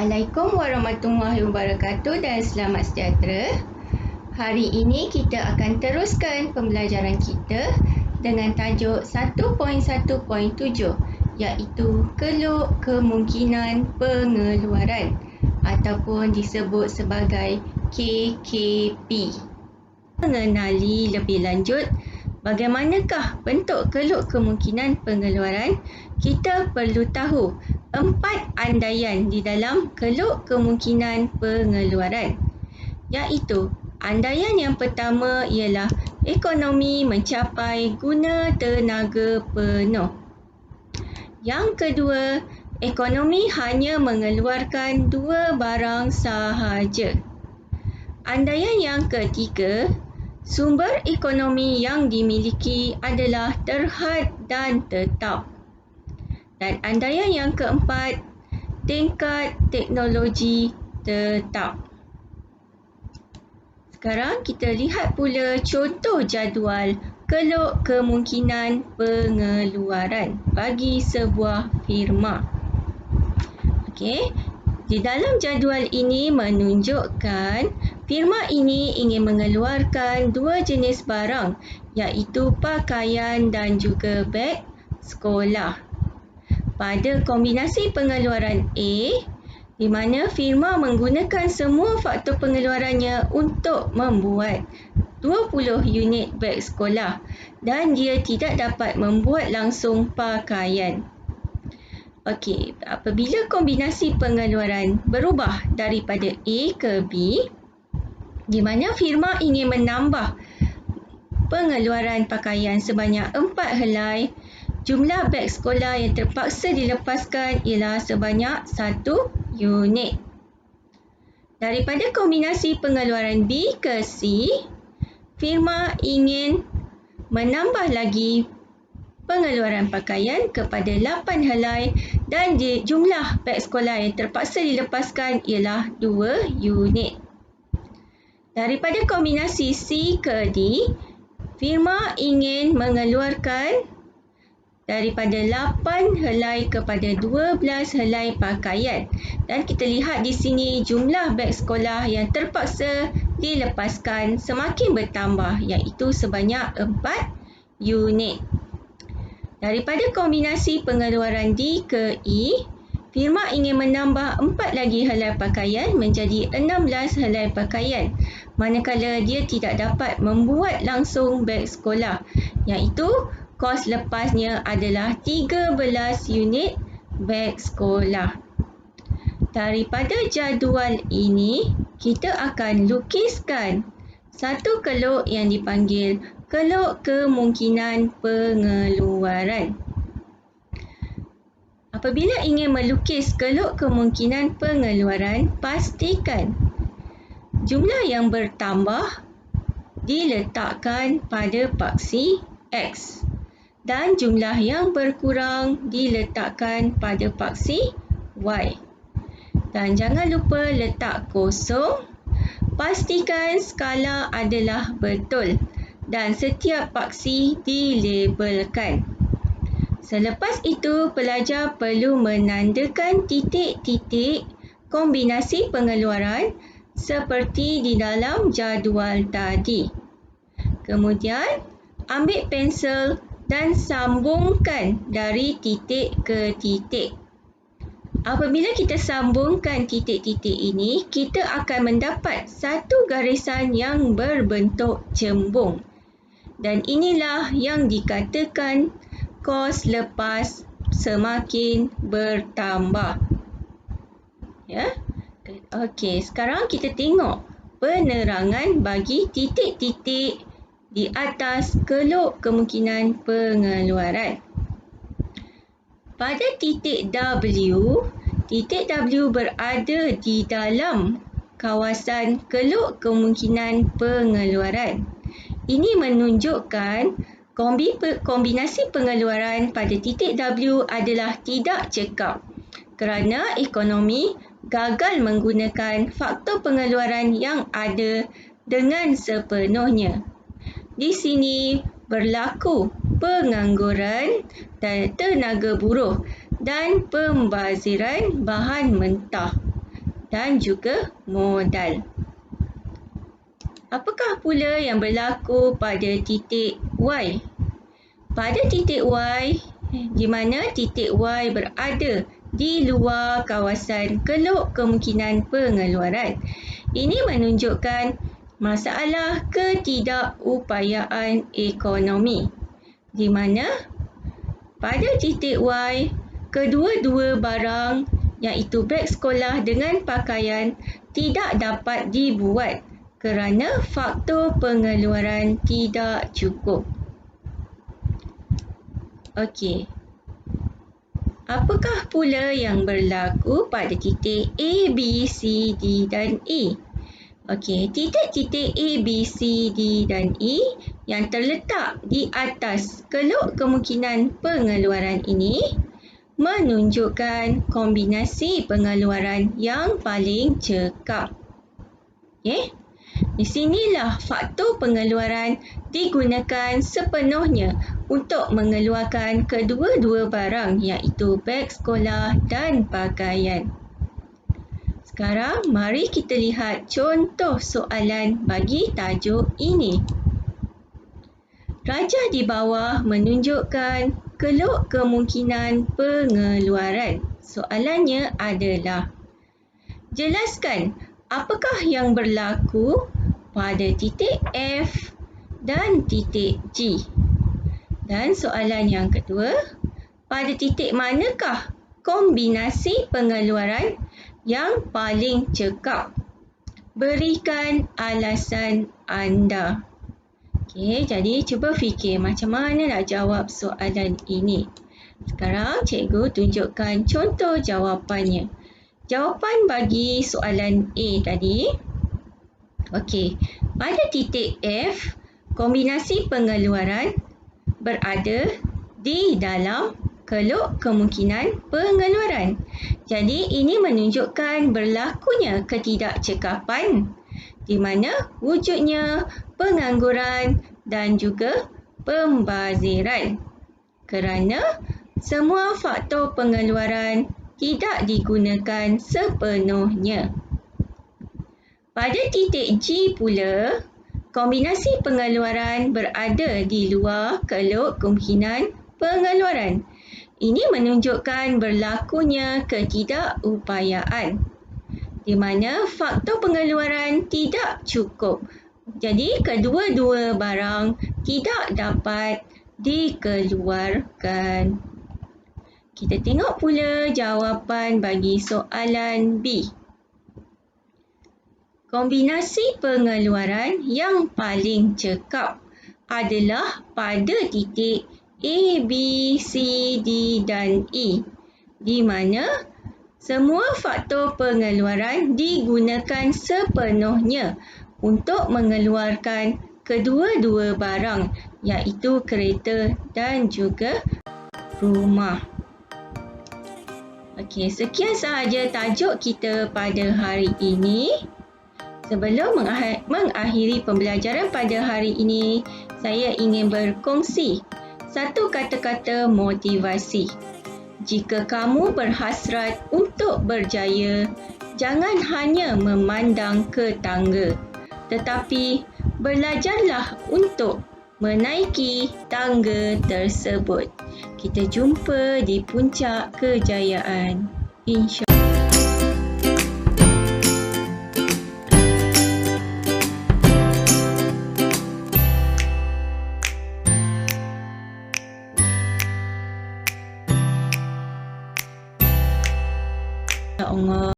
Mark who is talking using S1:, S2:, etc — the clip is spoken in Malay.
S1: Assalamualaikum warahmatullahi wabarakatuh dan selamat sejahtera. Hari ini kita akan teruskan pembelajaran kita dengan tajuk 1.1.7 iaitu keluk kemungkinan pengeluaran ataupun disebut sebagai KKP. Mengenali lebih lanjut bagaimanakah bentuk keluk kemungkinan pengeluaran, kita perlu tahu 4 andaian di dalam keluk kemungkinan pengeluaran. Iaitu, andaian yang pertama ialah ekonomi mencapai guna tenaga penuh. Yang kedua, ekonomi hanya mengeluarkan 2 barang sahaja. Andaian yang ketiga, sumber ekonomi yang dimiliki adalah terhad dan tetap. Dan andaian yang keempat, tingkat teknologi tetap. Sekarang kita lihat pula contoh jadual keluk kemungkinan pengeluaran bagi sebuah firma. Okey, di dalam jadual ini menunjukkan firma ini ingin mengeluarkan 2 jenis barang iaitu pakaian dan juga beg sekolah. Pada kombinasi pengeluaran A, di mana firma menggunakan semua faktor pengeluarannya untuk membuat 20 unit beg sekolah dan dia tidak dapat membuat langsung pakaian. Okey, apabila kombinasi pengeluaran berubah daripada A ke B, di mana firma ingin menambah pengeluaran pakaian sebanyak 4 helai, jumlah beg sekolah yang terpaksa dilepaskan ialah sebanyak 1 unit. Daripada kombinasi pengeluaran B ke C, firma ingin menambah lagi pengeluaran pakaian kepada 8 helai dan jumlah beg sekolah yang terpaksa dilepaskan ialah 2 unit. Daripada kombinasi C ke D, firma ingin mengeluarkan daripada 8 helai kepada 12 helai pakaian. Dan kita lihat di sini jumlah beg sekolah yang terpaksa dilepaskan semakin bertambah iaitu sebanyak 4 unit. Daripada kombinasi pengeluaran D ke E, firma ingin menambah 4 lagi helai pakaian menjadi 16 helai pakaian. Manakala dia tidak dapat membuat langsung beg sekolah iaitu kos lepasnya adalah 13 unit beg sekolah. Daripada jadual ini, kita akan lukiskan satu keluk yang dipanggil keluk kemungkinan pengeluaran. Apabila ingin melukis keluk kemungkinan pengeluaran, pastikan jumlah yang bertambah diletakkan pada paksi X dan jumlah yang berkurang diletakkan pada paksi Y. Dan jangan lupa letak kosong. Pastikan skala adalah betul dan setiap paksi dilabelkan. Selepas itu, pelajar perlu menandakan titik-titik kombinasi pengeluaran seperti di dalam jadual tadi. Kemudian, ambil pensel dan sambungkan dari titik ke titik. Apabila kita sambungkan titik-titik ini, kita akan mendapat satu garisan yang berbentuk cembung. Dan inilah yang dikatakan kos lepas semakin bertambah. Ya. Okey, sekarang kita tengok penerangan bagi titik-titik di atas keluk kemungkinan pengeluaran. Pada titik W berada di dalam kawasan keluk kemungkinan pengeluaran. Ini menunjukkan kombinasi pengeluaran pada titik W adalah tidak cekap kerana ekonomi gagal menggunakan faktor pengeluaran yang ada dengan sepenuhnya. Di sini berlaku pengangguran dan tenaga buruh dan pembaziran bahan mentah. dan juga modal. Apakah pula yang berlaku pada titik Y? Pada titik Y, di mana titik Y berada di luar kawasan keluk kemungkinan pengeluaran. Ini menunjukkan masalah ketidakupayaan ekonomi, di mana pada titik Y, kedua-dua barang iaitu beg sekolah dengan pakaian tidak dapat dibuat kerana faktor pengeluaran tidak cukup. Okey. Apakah pula yang berlaku pada titik A, B, C, D dan E? Okey, titik-titik A, B, C, D dan E yang terletak di atas keluk kemungkinan pengeluaran ini menunjukkan kombinasi pengeluaran yang paling cekap. Okey. Di sinilah faktor pengeluaran digunakan sepenuhnya untuk mengeluarkan kedua-dua barang iaitu beg sekolah dan pakaian. Sekarang mari kita lihat contoh soalan bagi tajuk ini. Rajah di bawah menunjukkan keluk kemungkinan pengeluaran. Soalannya adalah, jelaskan apakah yang berlaku pada titik F dan titik G. Dan soalan yang kedua, pada titik manakah kombinasi pengeluaran yang paling cekap? Berikan alasan anda. Okey, jadi cuba fikir macam mana nak jawab soalan ini. Sekarang cikgu tunjukkan contoh jawapannya. Jawapan bagi soalan A tadi. Okey, pada titik F, kombinasi pengeluaran berada di dalam keluk kemungkinan pengeluaran. Jadi ini menunjukkan berlakunya ketidakcekapan di mana wujudnya pengangguran dan juga pembaziran kerana semua faktor pengeluaran tidak digunakan sepenuhnya. Pada titik G pula, kombinasi pengeluaran berada di luar keluk kemungkinan pengeluaran. Ini menunjukkan berlakunya ketidakupayaan di mana faktor pengeluaran tidak cukup. Jadi kedua-dua barang tidak dapat dikeluarkan. Kita tengok pula jawapan bagi soalan B. Kombinasi pengeluaran yang paling cekap adalah pada titik A, B, C, D dan E, di mana semua faktor pengeluaran digunakan sepenuhnya untuk mengeluarkan kedua-dua barang iaitu kereta dan juga rumah. Okey, sekian sahaja tajuk kita pada hari ini. Sebelum mengakhiri pembelajaran pada hari ini, saya ingin berkongsi satu kata-kata motivasi. Jika kamu berhasrat untuk berjaya, jangan hanya memandang ke tangga, tetapi belajarlah untuk menaiki tangga tersebut. Kita jumpa di puncak kejayaan. InsyaAllah. Ya Allah.